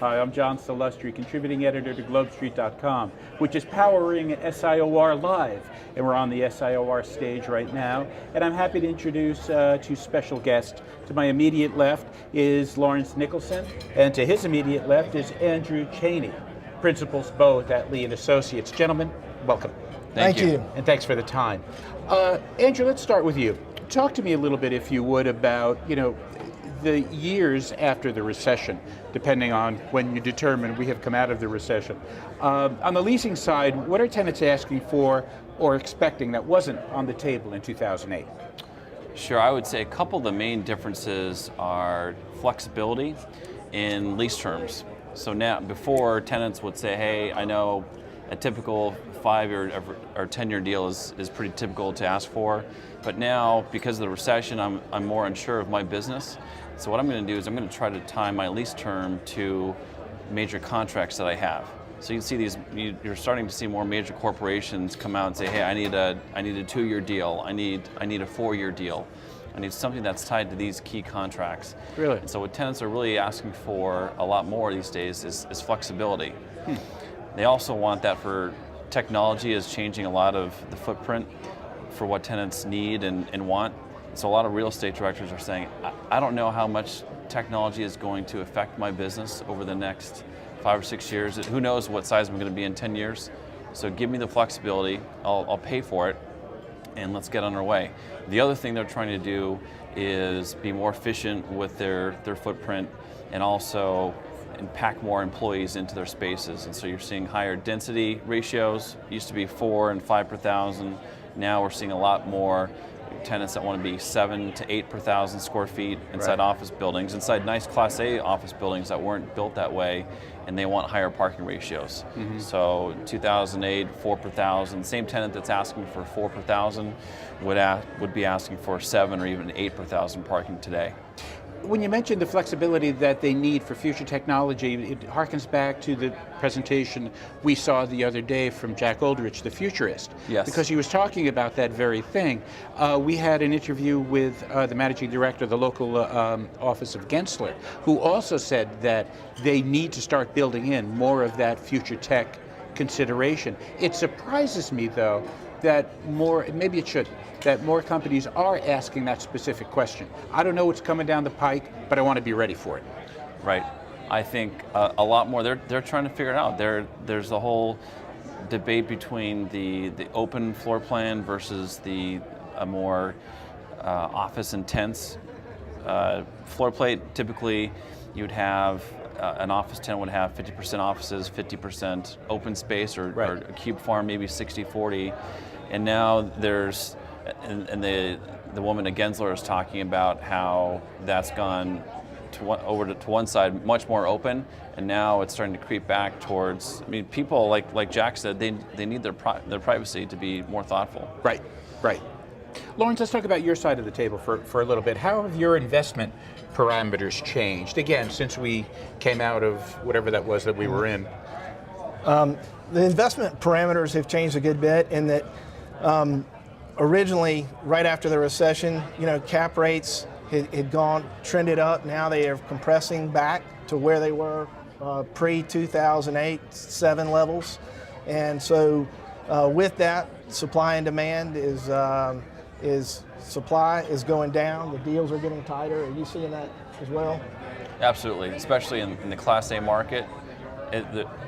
Hi, I'm John Salustri, contributing editor to GlobeStreet.com, which is powering SIOR Live. And we're on the SIOR stage right now. And I'm happy to introduce two special guests. To my immediate left is Lawrence Nicholson, and to his immediate left is Andrew Cheney, principals both at Lee & Associates. Gentlemen, welcome. Thank you. And thanks for the time. Andrew, let's start with you. Talk to me a little bit, if you would, about, the years after the recession, depending on when you determine we have come out of the recession. On the leasing side, what are tenants asking for or expecting that wasn't on the table in 2008? Sure, I would say a couple of the main differences are flexibility in lease terms. So now, before, tenants would say, hey, I know a typical 5-year or 10-year deal is pretty typical to ask for, but now, because of the recession, I'm more unsure of my business. So what I'm going to do is I'm going to try to tie my lease term to major contracts that I have. So you can see you're starting to see more major corporations come out and say, hey, I need a 2-year deal, I need a 4-year deal. I need something that's tied to these key contracts. Really? And so what tenants are really asking for a lot more these days is flexibility. They also want that for technology is changing a lot of the footprint for what tenants need and want. So a lot of real estate directors are saying, I don't know how much technology is going to affect my business over the next 5 or 6 years. Who knows what size I'm going to be in 10 years. So give me the flexibility, I'll pay for it, and let's get on our way. The other thing they're trying to do is be more efficient with their footprint and also pack more employees into their spaces. And so you're seeing higher density ratios. It used to be 4 and 5 per thousand. Now we're seeing a lot more tenants that want to be 7 to 8 per thousand square feet inside office buildings, inside nice Class A office buildings that weren't built that way, and they want higher parking ratios. So 2008, 4 per thousand. Same tenant that's asking for 4 per thousand would be asking for 7 or even 8 per thousand parking today. When you mentioned the flexibility that they need for future technology, it harkens back to the presentation we saw the other day from Jack Aldrich, the futurist. Yes. Because he was talking about that very thing. We had an interview with the managing director of the local office of Gensler, who also said that they need to start building in more of that future tech consideration. It surprises me, though, that maybe it shouldn't, that more companies are asking that specific question. I don't know what's coming down the pike, but I want to be ready for it. Right. I think a lot more, they're trying to figure it out. There's a whole debate between the open floor plan versus a more office intense floor plate. Typically, you'd have an office tenant would have 50% offices, 50% open space, or a cube farm, maybe 60-40. And now there's, and the woman at Gensler is talking about how that's gone over to one side, much more open, and now it's starting to creep back towards, people, like Jack said, they need their privacy to be more thoughtful. Right. Lawrence, let's talk about your side of the table for a little bit. How have your investment parameters changed, again, since we came out of whatever that was that we were in? The investment parameters have changed a good bit in that originally, right after the recession, cap rates had trended up. Now they are compressing back to where they were pre-2008-7 levels. And so with that, supply and demand supply is going down. The deals are getting tighter. Are you seeing that as well? Absolutely, especially in the Class A market.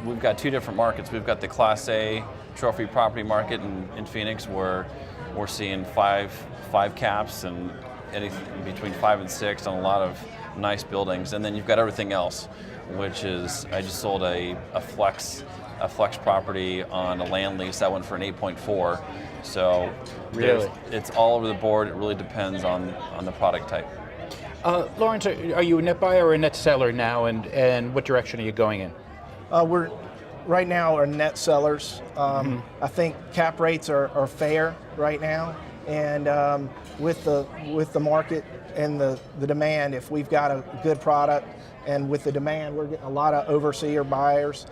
We've got two different markets. We've got the Class A trophy property market in Phoenix, where we're seeing five caps and anything between 5 and 6 on a lot of nice buildings. And then you've got everything else, which is, I just sold a flex property on a land lease that went for an 8.4. So really, it's all over the board. It really depends on the product type. Lawrence, are you a net buyer or a net seller now, and what direction are you going in? We're right now are net sellers. I think cap rates are fair right now, and with the market and the demand, if we've got a good product, and with the demand, we're getting a lot of overseas buyers,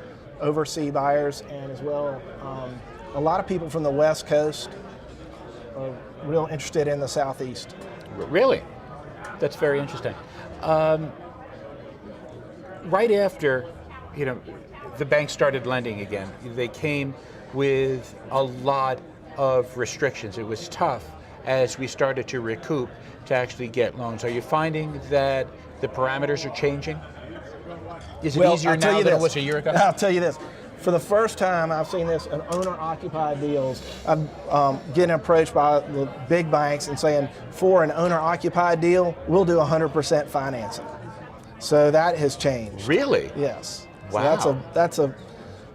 and as well a lot of people from the West Coast are real interested in the Southeast. Really? That's very interesting. Right after the banks started lending again. They came with a lot of restrictions. It was tough as we started to recoup to actually get loans. Are you finding that the parameters are changing? Is it easier now than it was a year ago? I'll tell you this. For the first time I've seen this in owner-occupied deals, I'm getting approached by the big banks and saying, for an owner-occupied deal, we'll do 100% financing. So that has changed. Really? Yes. Wow. So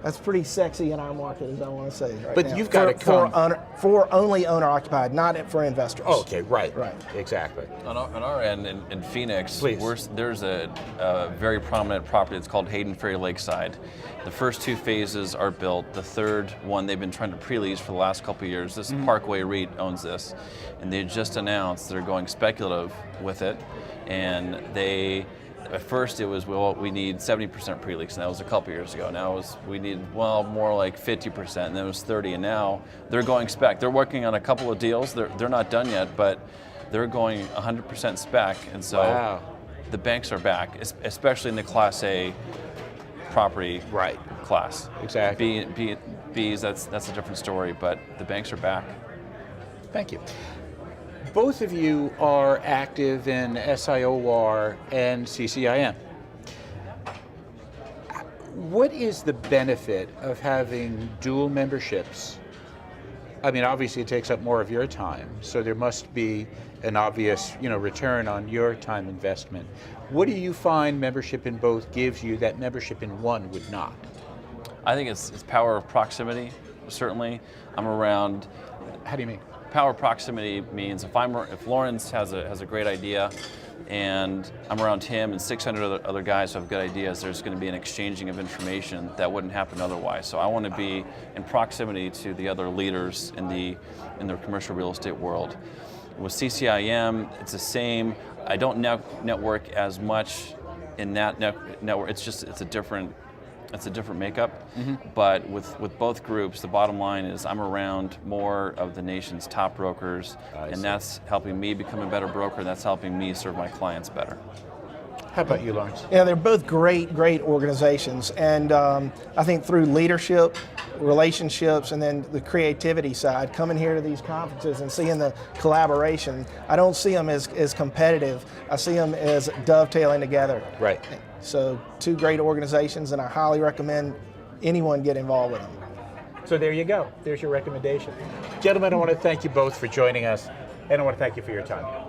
that's pretty sexy in our market, as I want to say right but now. You've got to come for only owner-occupied, not for investors. Oh, okay, right, exactly. On our end in Phoenix, Please. There's a very prominent property that's called Hayden Ferry Lakeside. The first 2 phases are built. The third one they've been trying to pre-lease for the last couple of years. This Parkway REIT owns this, and they just announced they're going speculative with it, and at first it was, well, we need 70% pre-lease, and that was a couple years ago. Now we need, more like 50%, and then it was 30, and now they're going spec. They're working on a couple of deals. They're not done yet, but they're going 100% spec, and so the banks are back, especially in the Class A property class. Exactly. B's, that's a different story, but the banks are back. Thank you. Both of you are active in SIOR and CCIM. What is the benefit of having dual memberships? I mean, obviously it takes up more of your time, so there must be an obvious, return on your time investment. What do you find membership in both gives you that membership in one would not? I think it's power of proximity, certainly. I'm around. How do you mean? Power proximity means if Lawrence has a great idea, and I'm around him and 600 other guys who have good ideas, there's going to be an exchanging of information that wouldn't happen otherwise. So I want to be in proximity to the other leaders in the commercial real estate world. With CCIM, it's the same. I don't network as much in that network. It's a different makeup. But with both groups, the bottom line is I'm around more of the nation's top brokers, and that's helping me become a better broker. That's helping me serve my clients better. How about you, Lawrence? Yeah, they're both great organizations, and I think through leadership, relationships, and then the creativity side, coming here to these conferences and seeing the collaboration, I don't see them as competitive. I see them as dovetailing together. Right. So 2 great organizations, and I highly recommend anyone get involved with them. So there you go. There's your recommendation. Gentlemen, I want to thank you both for joining us, and I want to thank you for your time.